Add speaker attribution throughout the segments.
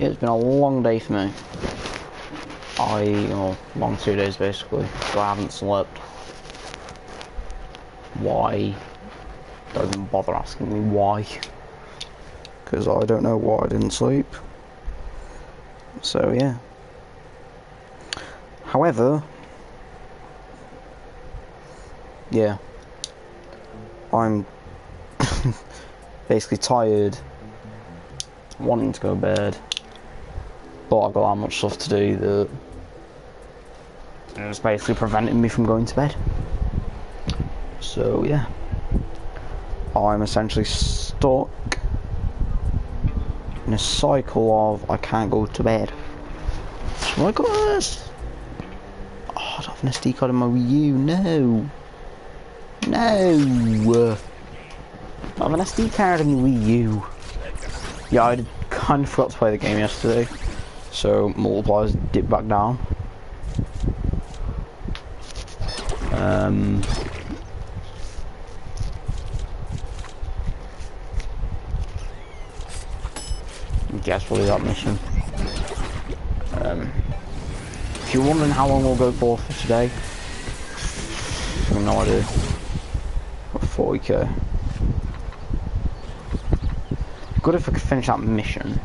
Speaker 1: It's been a long day for me. Long 2 days basically, so I haven't slept. Why? Don't even bother asking me why. Because I don't know why I didn't sleep. So yeah. However, yeah, I'm basically tired, wanting to go to bed, but I've got that much stuff to do that it's basically preventing me from going to bed. So yeah, I'm essentially stuck in a cycle of I can't go to bed. Oh my gosh! Oh, I don't have an SD card in my Wii U. No, no. I have an SD card in the Wii U. Yeah, I kind of forgot to play the game yesterday, so multipliers dipped back down. Guess we'll do that mission. If you're wondering how long we'll go for today, I have no idea. 40k. Good if I could finish that mission,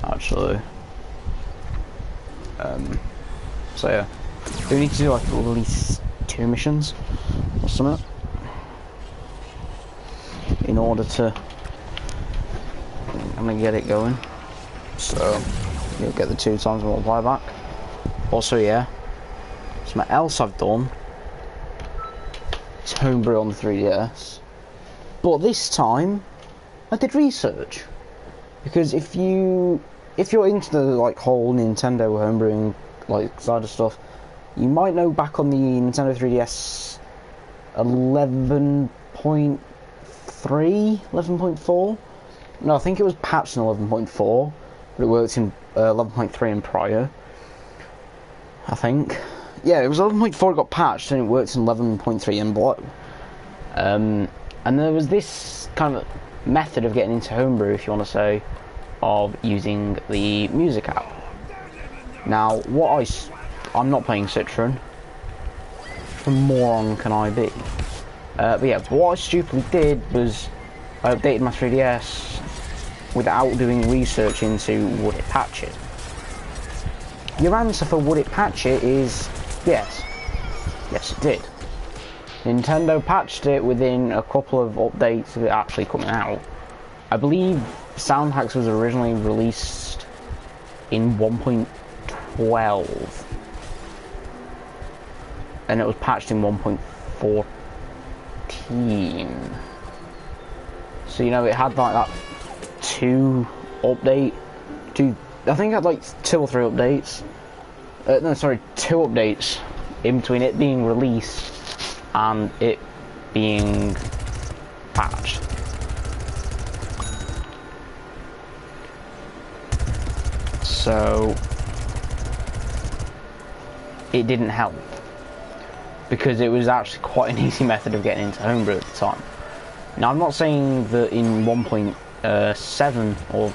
Speaker 1: actually. So yeah, do we need to do like at least 2 missions or something in order to get it going? So you'll get the 2 times multiplier back. Also, yeah, something else I've done is homebrew on the 3DS, but this time I did research, because if you're into the like whole Nintendo homebrewing like side of stuff, you might know back on the Nintendo 3DS 11.3, 11.4. No, I think it was patched in 11.4, but it worked in 11.3 and prior. I think. Yeah, it was 11.4 got patched and it worked in 11.3 and below. And there was this kind of method of getting into homebrew, if you want to say, of using the music app. Now, I'm not playing Citron. What moron can I be? But yeah, what I stupidly did was I updated my 3DS without doing research into would it patch it. Your answer for would it patch it is yes. Yes, it did. Nintendo patched it within a couple of updates of it actually coming out. I believe Sound Hacks was originally released in 1.12 and it was patched in 1.14. So, you know, it had like that two updates in between it being released and it being patched. So it didn't help, because it was actually quite an easy method of getting into homebrew at the time. Now, I'm not saying that in 1.7 or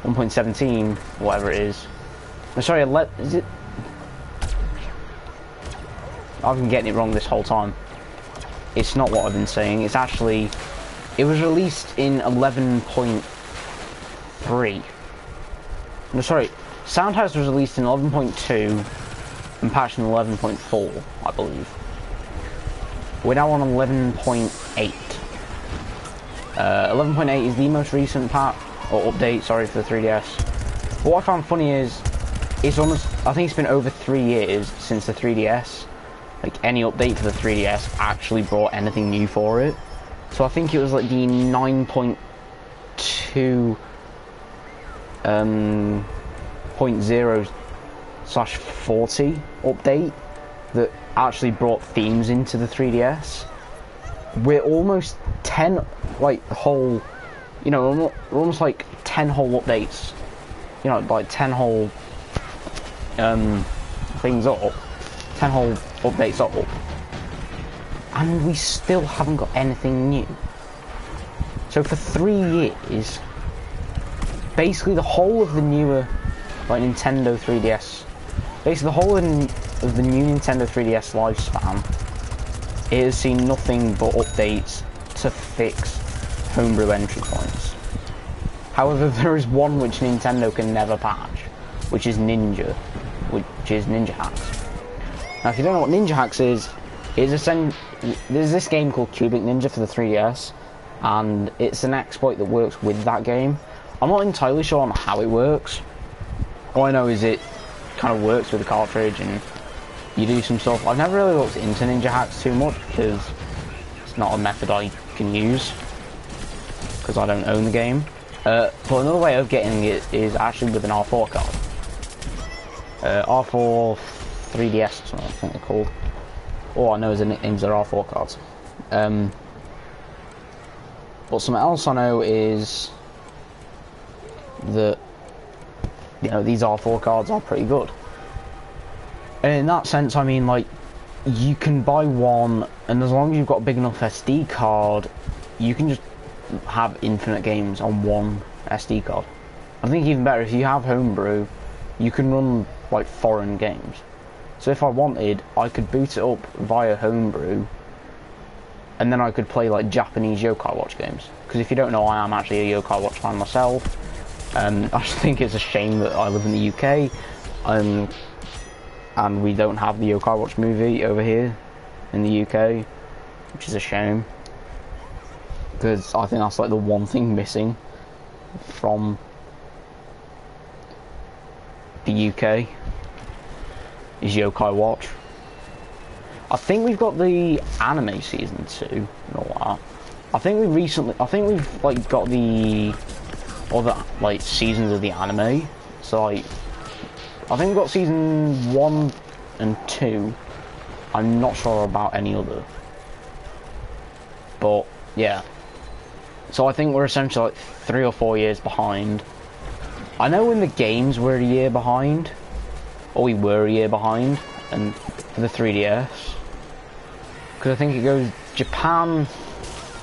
Speaker 1: 1.17, whatever it is. I'm sorry, is it? I've been getting it wrong this whole time. It's not what I've been saying. It's actually, it was released in 11.3. No, sorry, Soundhouse was released in 11.2 and patched in 11.4, I believe. We're now on 11.8. 11.8 is the most recent patch, or update, sorry, for the 3DS. But what I found funny is, it's almost, I think it's been over 3 years since the 3DS, like any update for the 3DS actually brought anything new for it. So I think it was like the 9.2 .0/40 update that actually brought themes into the 3DS. We're almost 10, like, whole, you know, we're almost like 10 whole updates, you know, like 10 whole things up, 10 whole updates up, and we still haven't got anything new. So for 3 years, basically the whole of the newer, like, Nintendo 3DS, basically the whole of the new Nintendo 3DS lifespan, it has seen nothing but updates to fix homebrew entry points. However, there is one which Nintendo can never patch, which is Ninja Hacks. Now, if you don't know what Ninja Hacks is, there's this game called Cubic Ninja for the 3DS, and it's an exploit that works with that game. I'm not entirely sure on how it works. All I know is it kind of works with the cartridge, and you do some stuff. I've never really looked into Ninja Hacks too much because it's not a method I can use because I don't own the game. But another way of getting it is actually with an R4 card. R4 3DS or something, I think they're called. All I know is the nicknames are R4 cards. But something else I know is that, you know, these R4 cards are pretty good. And in that sense, I mean, like, you can buy one, and as long as you've got a big enough SD card, you can just have infinite games on one SD card. I think even better, if you have homebrew, you can run, like, foreign games. So if I wanted, I could boot it up via homebrew, and then I could play, like, Japanese Yokai Watch games. Because if you don't know, I am actually a Yokai Watch fan myself. I just think it's a shame that I live in the UK, and we don't have the Yokai Watch movie over here in the UK, which is a shame. Because I think that's, like, the one thing missing from the UK is Yokai Watch. I think we've got the anime season 2 and all that. I think we've like got the other, like, seasons of the anime. So, like, I think we've got season 1 and 2. I'm not sure about any other. But yeah. So I think we're essentially like 3 or 4 years behind. I know in the games we're a year behind, or we were a year behind, and for the 3DS, because I think it goes. Japan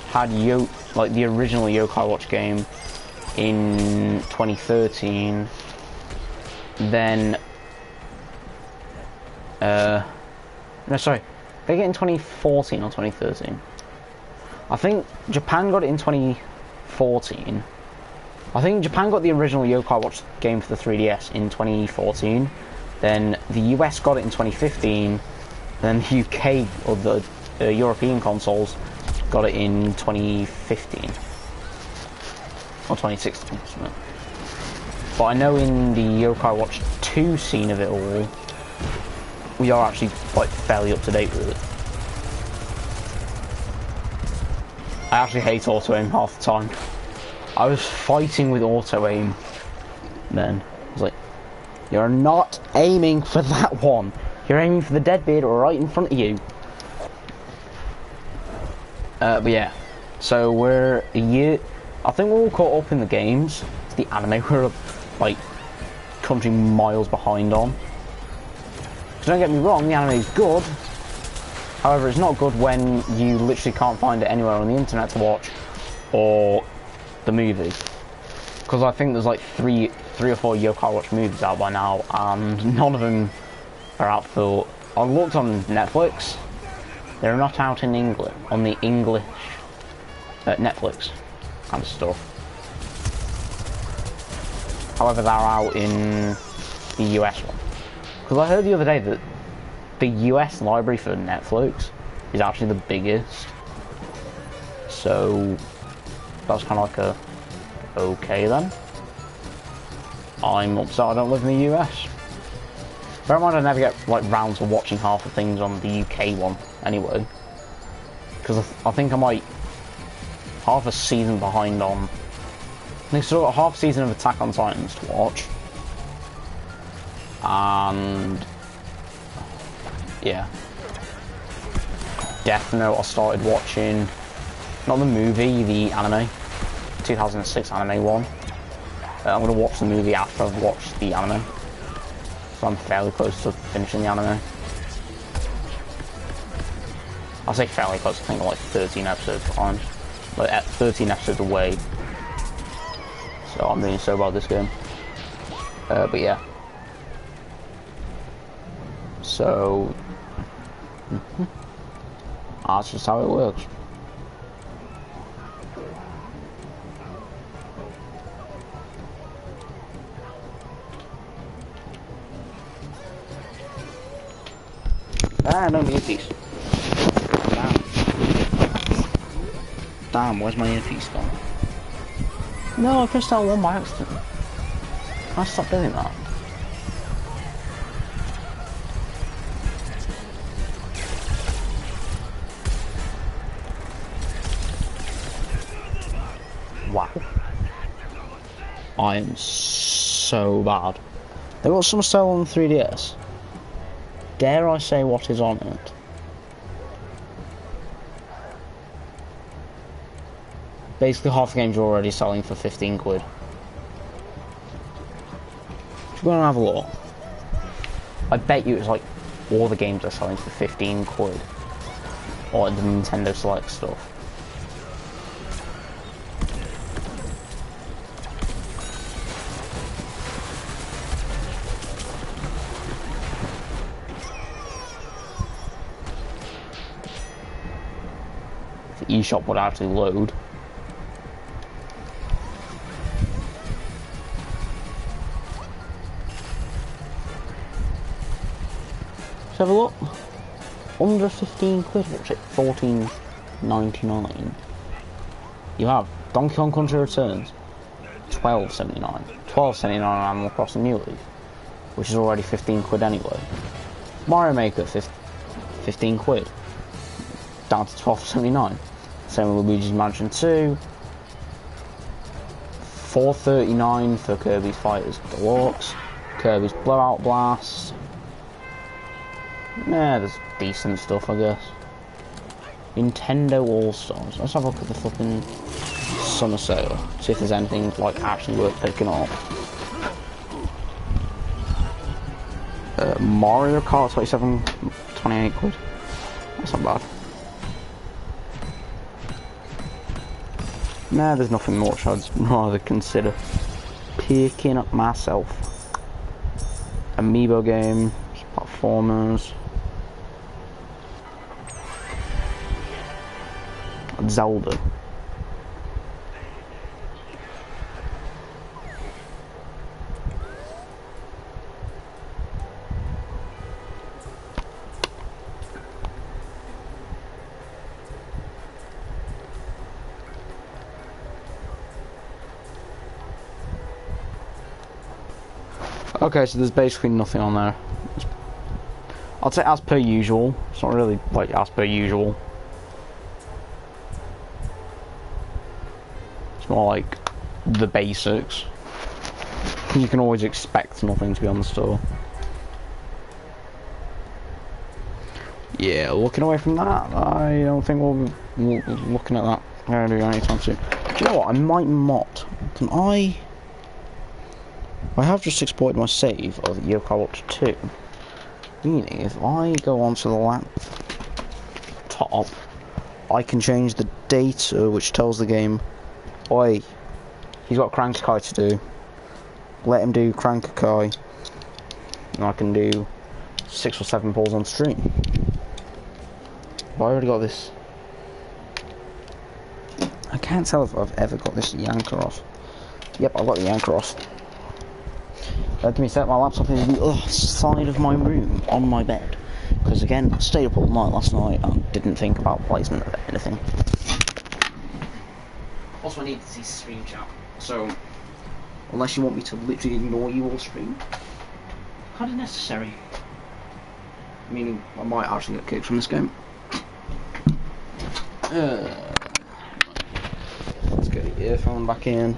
Speaker 1: had like the original Yokai Watch game in 2013. Then, no, sorry, they get in 2014 or 2013. I think Japan got it in 2014. I think Japan got the original Yokai Watch game for the 3DS in 2014. Then the US got it in 2015. Then the UK, or the European consoles, got it in 2015. Or 2016, something. But I know in the Yokai Watch 2 scene of it all, we are actually, like, fairly up to date with it. I actually hate auto-aim half the time. I was fighting with auto-aim then. I was like, you're not aiming for that one. You're aiming for the deadbeard right in front of you. But yeah. So we're a year... I think we're all caught up in the games. It's the anime we're, like, country miles behind on. So don't get me wrong, the anime is good. However, it's not good when you literally can't find it anywhere on the internet to watch, or the movie. Because I think there's like three or four Yokai Watch movies out by now, and none of them are out for... I looked on Netflix, they're not out in English, on the English Netflix kind of stuff. However, they're out in the US one. Because I heard the other day that the US library for Netflix is actually the biggest. So that's kind of like a okay then. I'm upset I don't live in the US. Bear in mind I never get like round to watching half the things on the UK one anyway. Because I think I'm like half a season behind on... I think I've still got half a season of Attack on Titans to watch. And... yeah. Death Note I started watching. Not the movie, the anime. 2006 anime one. I'm going to watch the movie after I've watched the anime. So I'm fairly close to finishing the anime. I'll say fairly close, I think I'm like 13 episodes behind. Like 13 episodes away. so I'm really so about this game. But yeah. So that's just how it works. Ah, no earpiece. Damn, where's my earpiece gone? No, I pressed L1 by accident. I stopped doing that. Wow. I am so bad. They got some sale on 3DS. Dare I say what is on it? Basically half the games are already selling for 15 quid. If you're gonna have a look, I bet you it's like all the games are selling for 15 quid. Or the Nintendo Select stuff. The eShop would actually load. Let's have a look. Under 15 quid, what's it? 14.99. You have Donkey Kong Country Returns, 12.79. 12.79 on Animal Crossing New Leaf, which is already 15 quid anyway. Mario Maker, 15 quid, down to 12.79. Same with Luigi's Mansion 2. 4.39 for Kirby's Fighters Deluxe. Kirby's Blowout Blast. Yeah, there's decent stuff, I guess. Nintendo All-Stars. Let's have a look at the fucking summer sale. See if there's anything like actually worth picking up. Mario Kart 28 quid. That's not bad. Nah, there's nothing much I'd rather consider picking up myself. Amiibo game, platformers. Zelda. Okay, so there's basically nothing on there. I'd say as per usual. It's not really like as per usual. It's more like the basics. You can always expect nothing to be on the store. Yeah, looking away from that, I don't think we'll be looking at that anytime soon. Do you know what? I might not. Can I have just exported my save of Yokai Watch 2. Meaning, if I go onto the laptop, I can change the data which tells the game, oi, he's got Crank-a-kai to do. Let him do Crank-a-kai. And I can do 6 or 7 balls on stream. Have I already got this? I can't tell if I've ever got this yanker off. Yep, I've got the yanker off. Give me a sec, my laptop is the other side of my room, on my bed. Because again, I stayed up all night last night and didn't think about placement of anything. Also, I need to see stream chat. So, unless you want me to literally ignore you all stream, kind of necessary. Meaning, I might actually get kicked from this game. Let's get the earphone back in.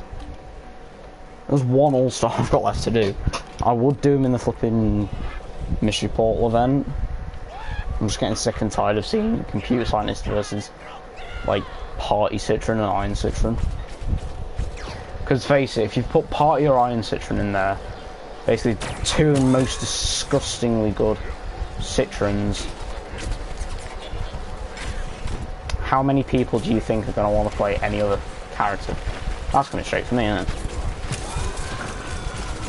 Speaker 1: There's one All-Star I've got left to do. I would do them in the flipping Mystery Portal event. I'm just getting sick and tired of seeing computer scientists versus, like, Party Citron and Iron Citron. Because face it, if you put Party or Iron Citron in there, basically two of the most disgustingly good Citrons, how many people do you think are going to want to play any other character? That's coming straight for me, isn't it?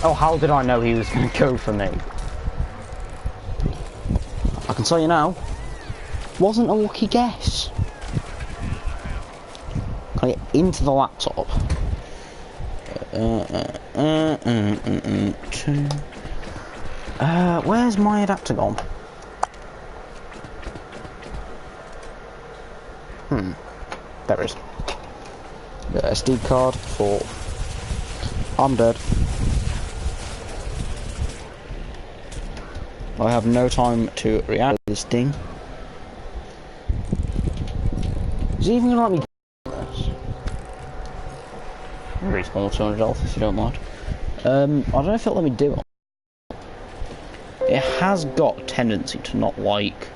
Speaker 1: Oh, how did I know he was going to go for me? I can tell you now, wasn't a lucky guess. Can I get into the laptop? Where's my adapter gone? There it is. SD card for... I'm dead. I have no time to react to this thing. Is he even gonna let me do this? Very small 200 health if you don't mind. I don't know if it'll let me do it. It has got a tendency to not like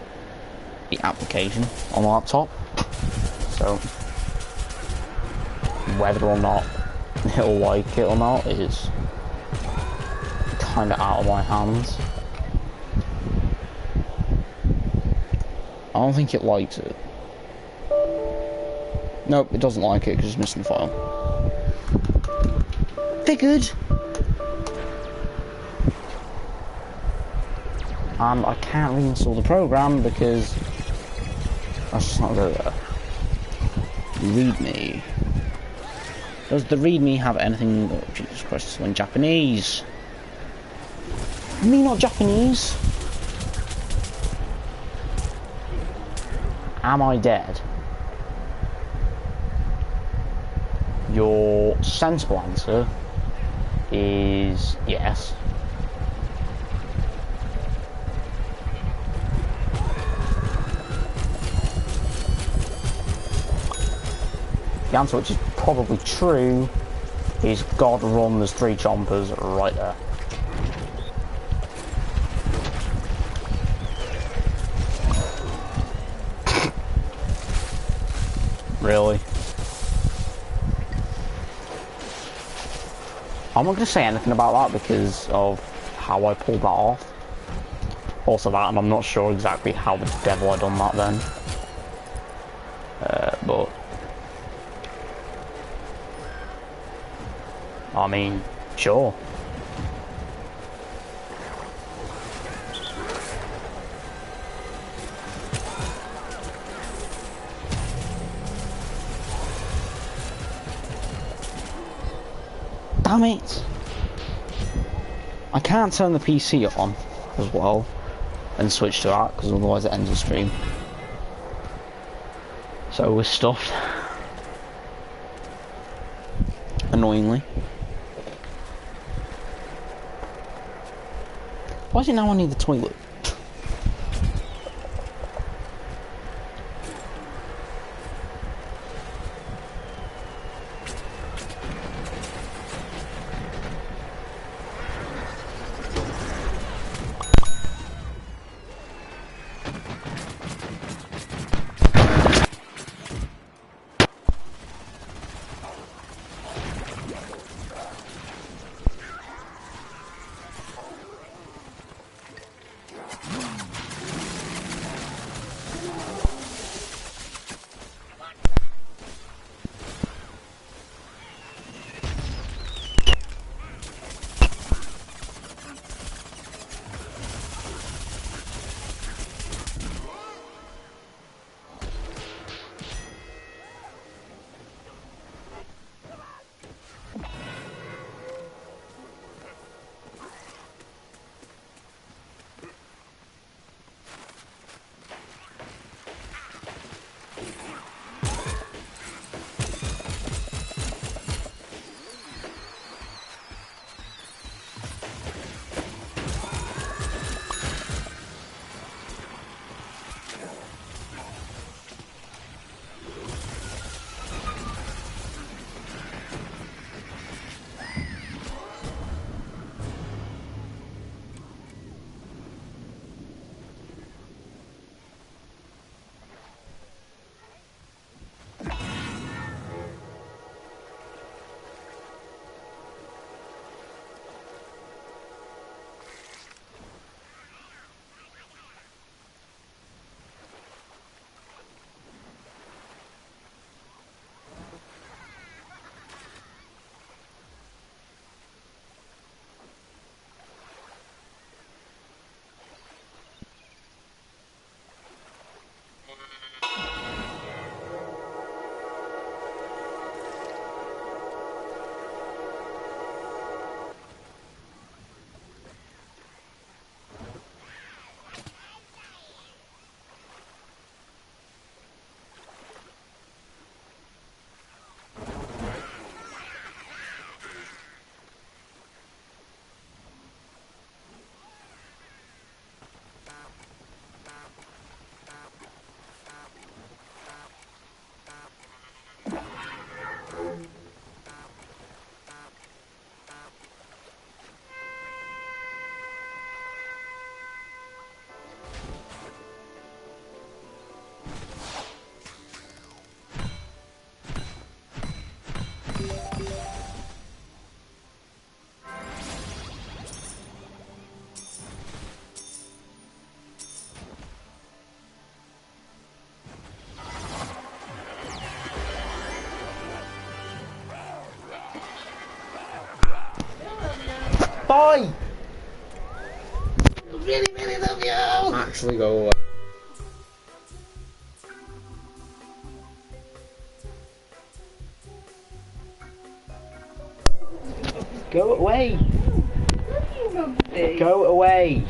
Speaker 1: the application on the laptop. So whether or not it'll like it or not is kind of out of my hands. I don't think it likes it. Nope, it doesn't like it because it's missing a file. Figured! And I can't reinstall the program because that's just not go there. README. Does the README have anything? Oh, Jesus Christ, it's in Japanese. Me not Japanese. Am I dead? Your sensible answer is yes. The answer, which is probably true, is God run, there's 3 chompers right there. Really? I'm not going to say anything about that because of how I pulled that off. Also that, and I'm not sure exactly how the devil I done that then. But I mean, sure. Damn it! I can't turn the PC on as well and switch to that because otherwise it ends the stream. So we're stuffed. Annoyingly. Why is it now I need the toilet? Bye! Really, really love you! Actually, go away. Go away! Go away!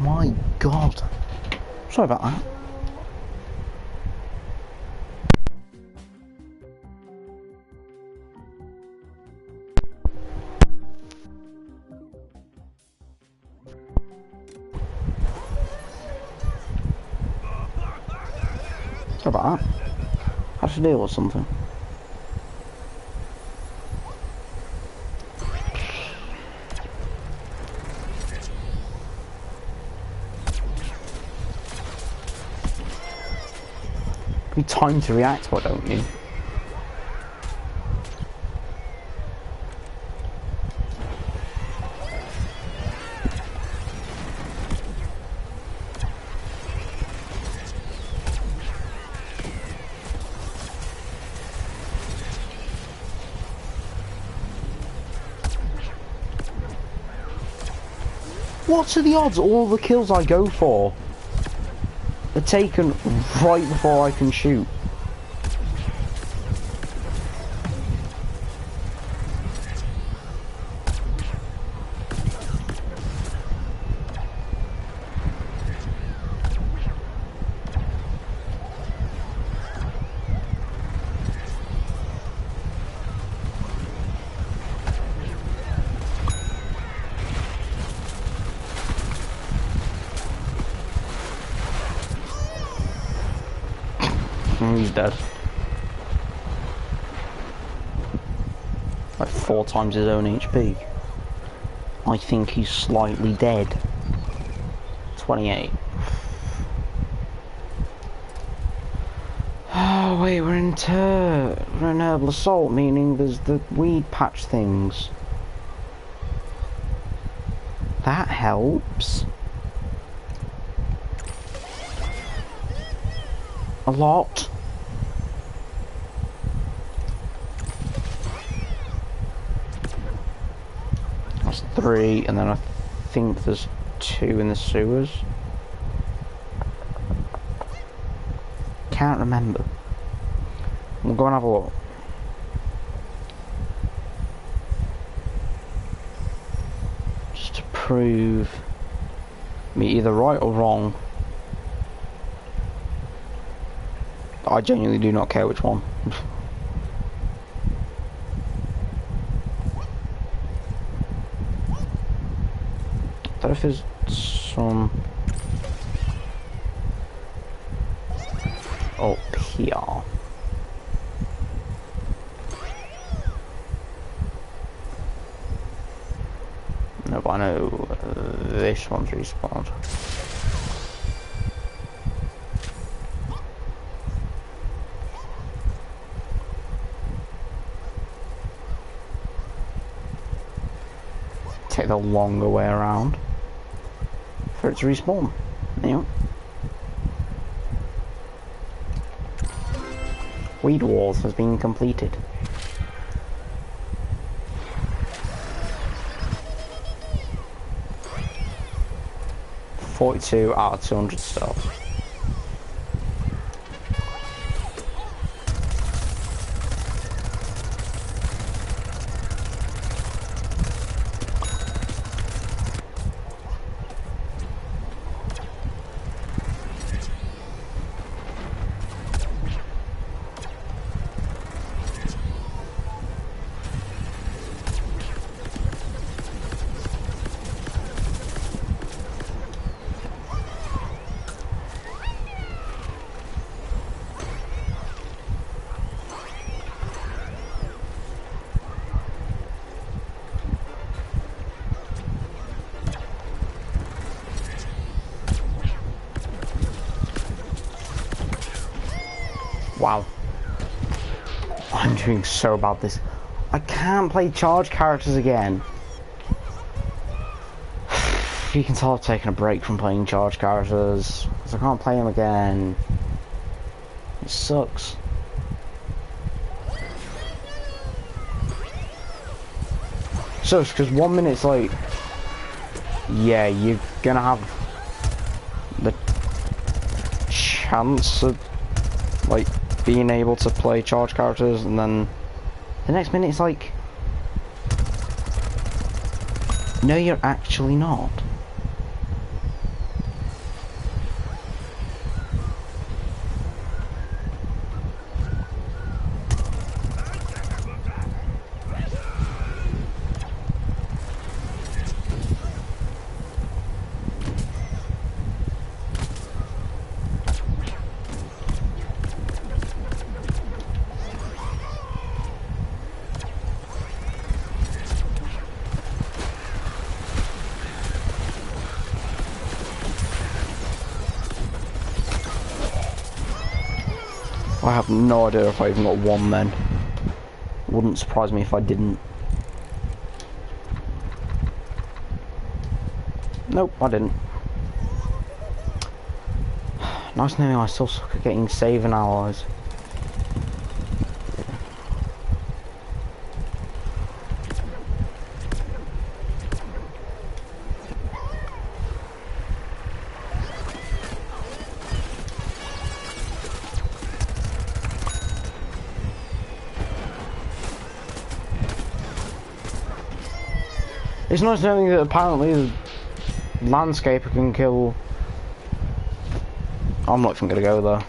Speaker 1: My God. Sorry about that. Sorry about that. I should deal with something. You need time to react, why don't you? What are the odds all the kills I go for are taken right before I can shoot? He's dead. Like 4 times his own HP. I think he's slightly dead. 28. Oh wait, we're in herbal assault, meaning there's the weed patch things. That helps. A lot. That's 3, and then I think there's 2 in the sewers. Can't remember. We'll go and have a look. Just to prove me either right or wrong. I genuinely do not care which one. I don't know if there's some up here. No, but I know this one's respawned. Take the longer way around for it to respawn. Anyway. Weed Wars has been completed. .42 out of 200 stealth. Wow. I'm doing so bad this. I can't play charge characters again. You can tell I've taken a break from playing charge characters, because I can't play them again. It sucks. Sucks, because 1 minute it's like, yeah, you're gonna have the chance of, like, being able to play charge characters, and then the next minute it's like, no, you're actually not. I have no idea if I even got one then. Wouldn't surprise me if I didn't. Nope, I didn't. Nice knowing I still suck at getting saving allies. It's nice knowing that apparently the landscaper can kill. I'm not even gonna go there.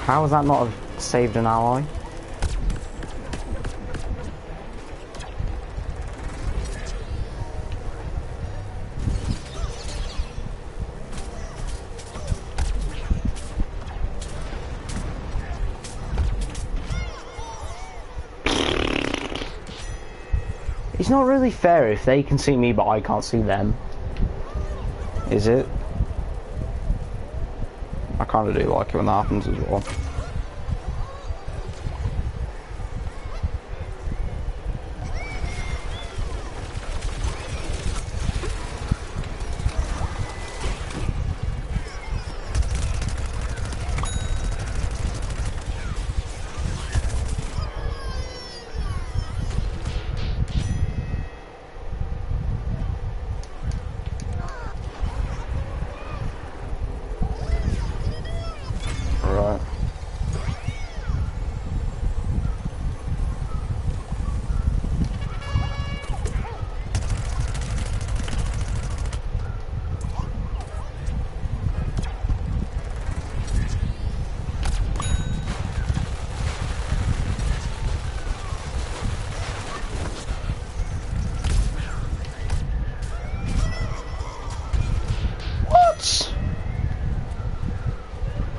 Speaker 1: How has that not have saved an ally? It's not really fair if they can see me but I can't see them. Is it? I kinda do like it when that happens as well. Right. What?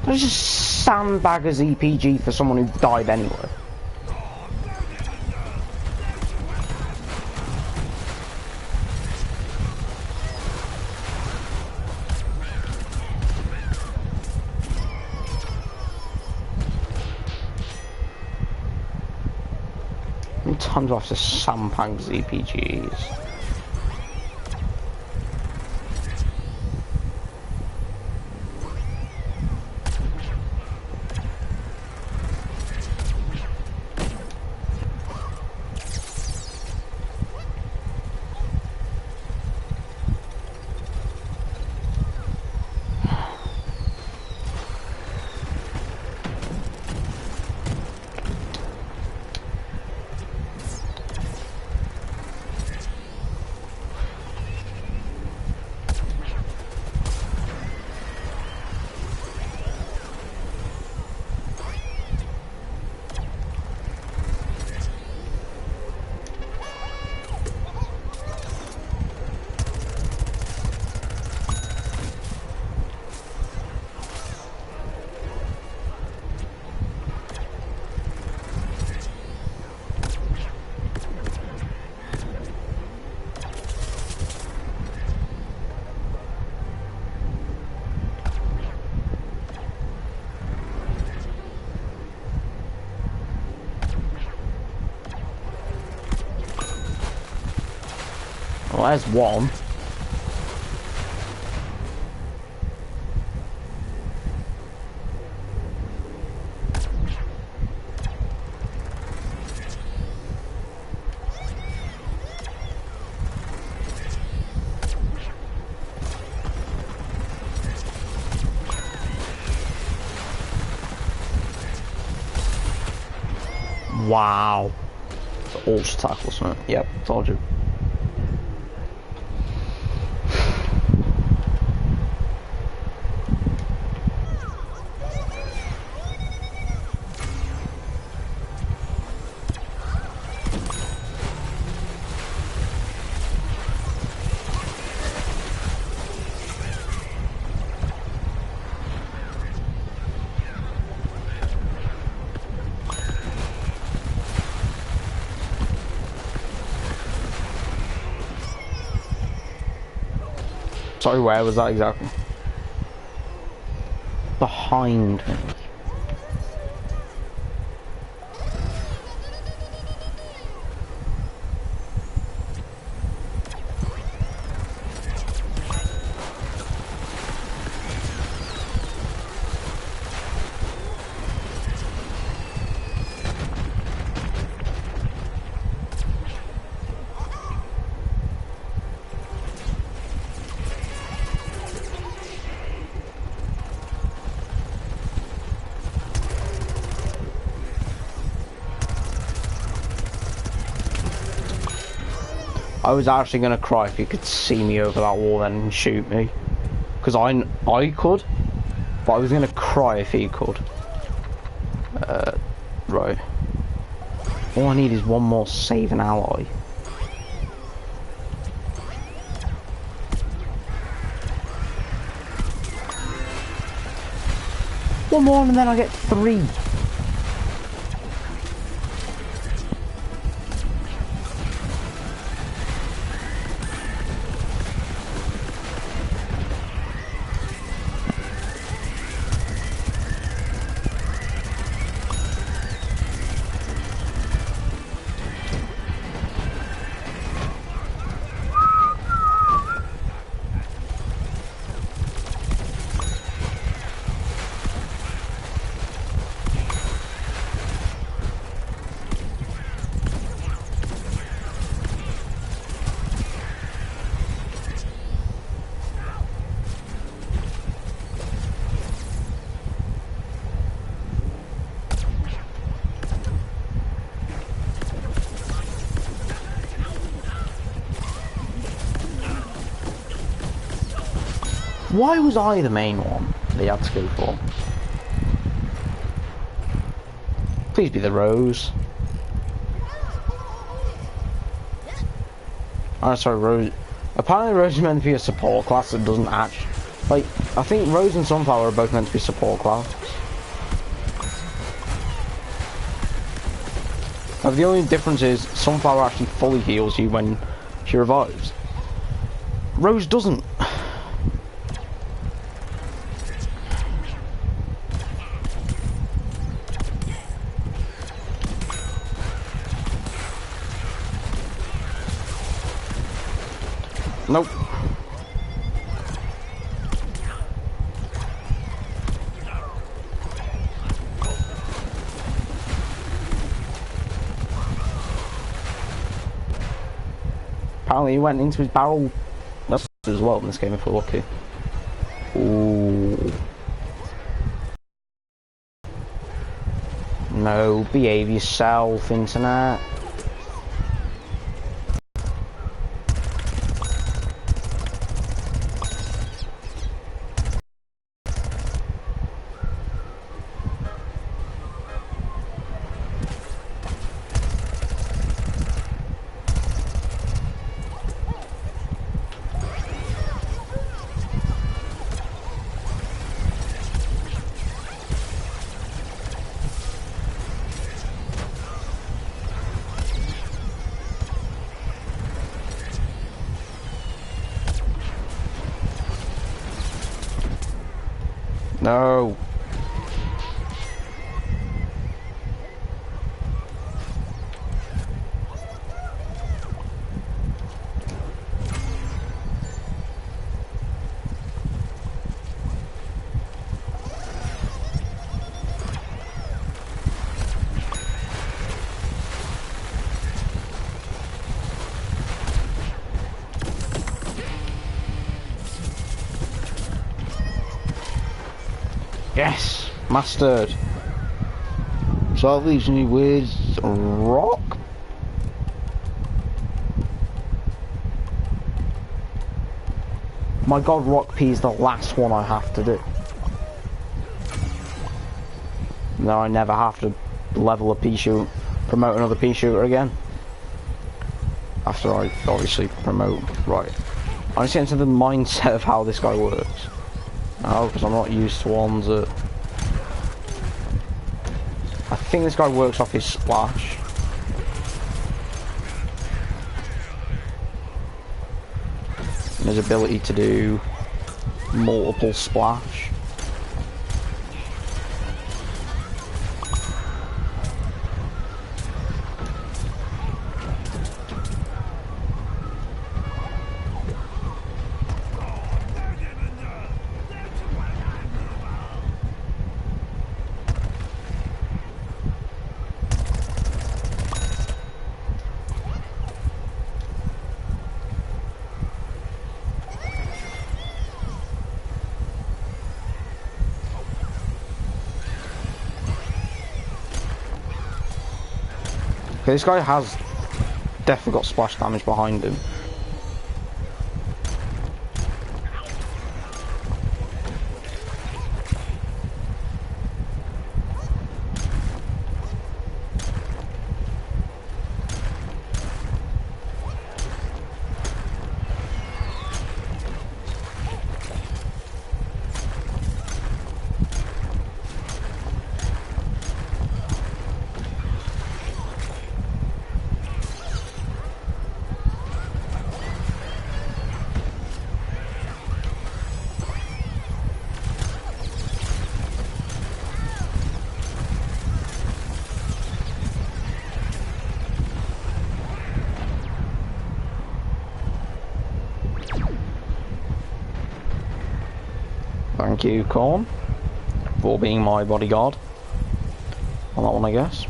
Speaker 1: I just sandbag a ZPG for someone who died anyway. How many times do I have to sandbag ZPGs? Well, there's one. Wow. Ultra tackle, something. Yep, told you. Sorry, where was that exactly? Behind me. I was actually gonna cry if he could see me over that wall then and shoot me, because I could, but I was gonna cry if he could. Right. All I need is one more saving ally. One more and then I get 3. Why was I the main one they had to go for? Please be the Rose. Oh, sorry, Rose. Apparently Rose is meant to be a support class that doesn't actually... Like, I think Rose and Sunflower are both meant to be support class. But the only difference is Sunflower actually fully heals you when she revives. Rose doesn't. Nope. Apparently he went into his barrel as well in this game if we're lucky. Ooh. No, behave yourself, internet. No. Yes! Mastered! So that leaves me with rock? My god, rock P is the last one I have to do. No, I never have to level a pea shoot, promote another pea shooter again. After I obviously promote, right. I just get into the mindset of how this guy works. Oh, because I'm not used to ones that... I think this guy works off his splash. And his ability to do multiple splash. Okay, this guy has definitely got splash damage behind him. Thank you, Corn, for being my bodyguard on that one, I guess.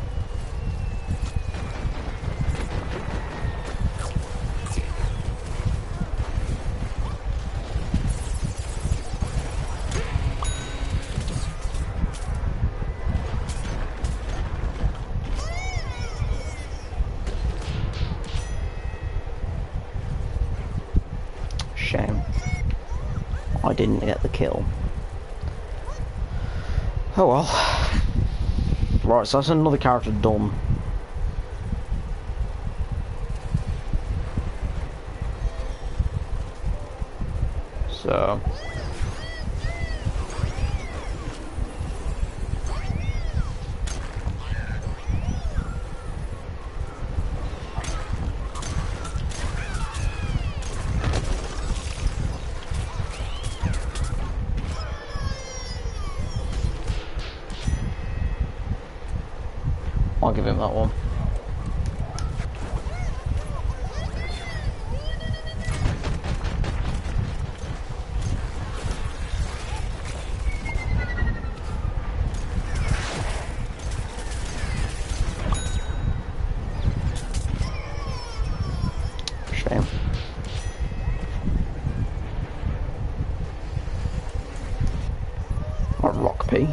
Speaker 1: Shame. I didn't get the kill. Oh well. Right, so that's another character done. So... I'll give him that one. Shame. A rock pea.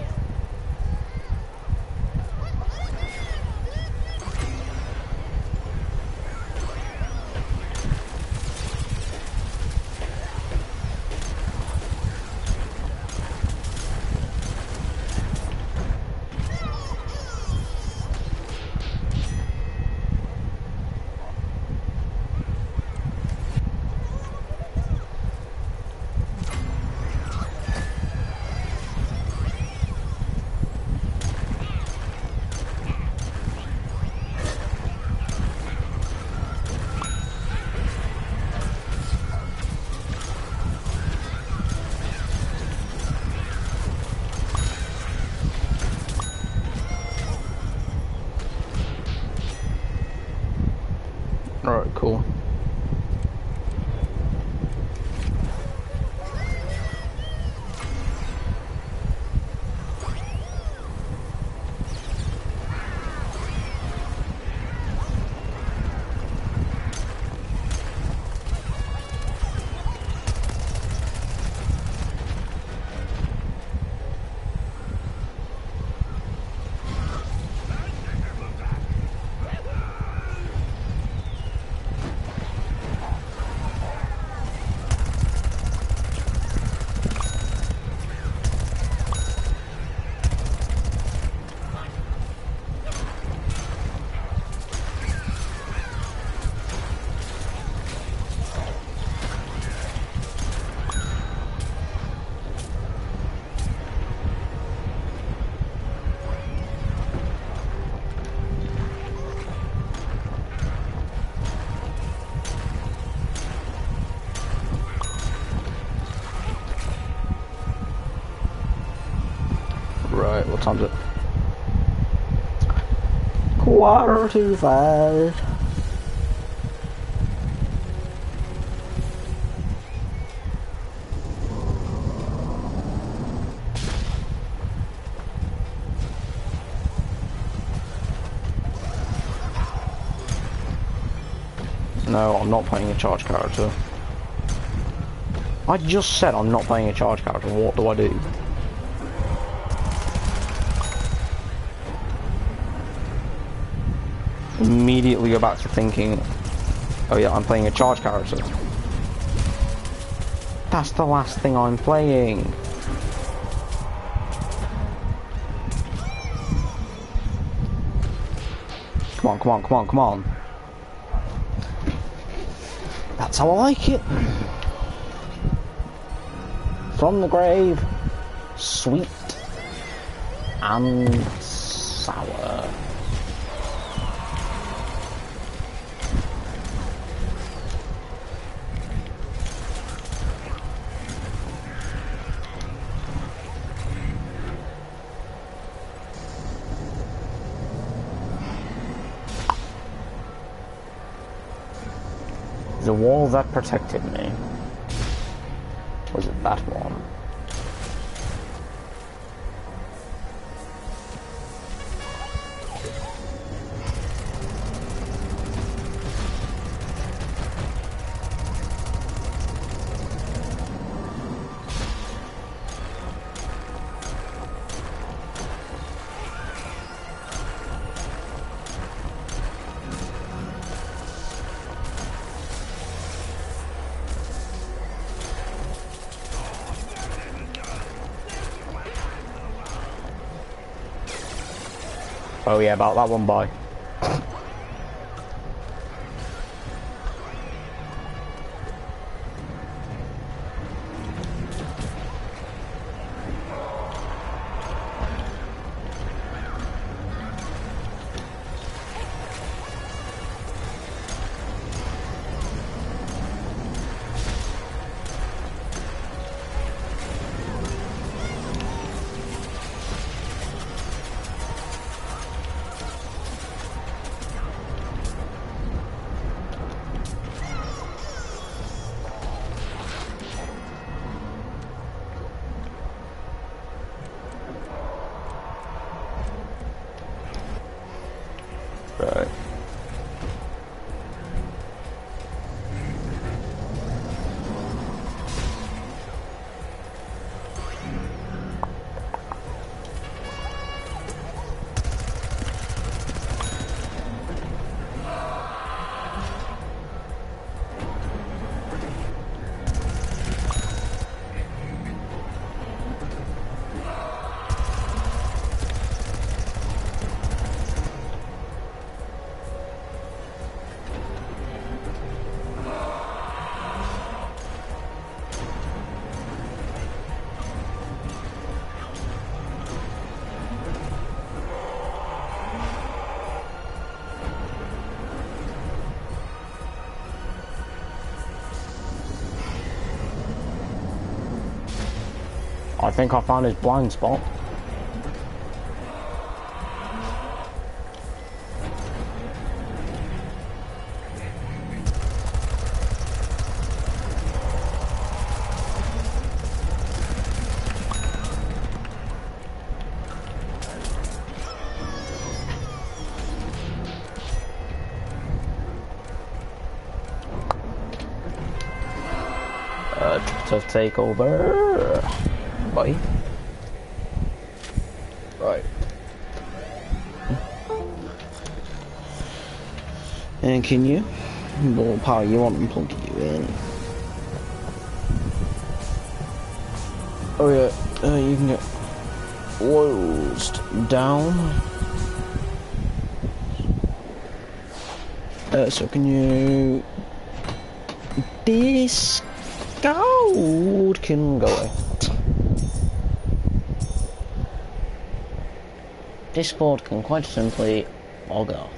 Speaker 1: Alright, cool. Wait, what time is it? 4:45. No, I'm not playing a charge character. I just said I'm not playing a charge character. What do I do? Immediately go back to thinking, oh yeah, I'm playing a charge character. That's the last thing I'm playing. Come on, come on, come on, come on. That's how I like it. From the grave, sweet and sour. The wall that protected me. Was it that one? Oh yeah, about that one, bye. Right. I think I found his blind spot. To take over. Bye. Right. And can you? What power you want and plug you in. Oh yeah, you can get closed down. So can you... This gold can go away. Discord can quite simply log off.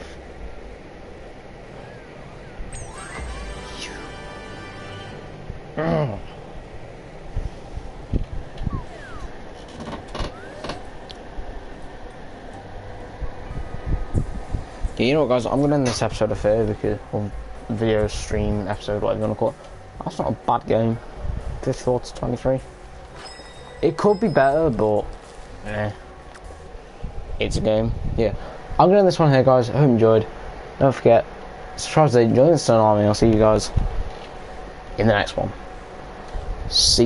Speaker 1: You know what, guys? I'm going to end this episode of here because, or video stream episode, whatever you want to call it. That's not a bad game. 54 to 23. It could be better, but it's a game. Yeah, I'm going to end this one here, guys. I hope you enjoyed. Don't forget, subscribe to join the Stone Army. I'll see you guys in the next one. See you.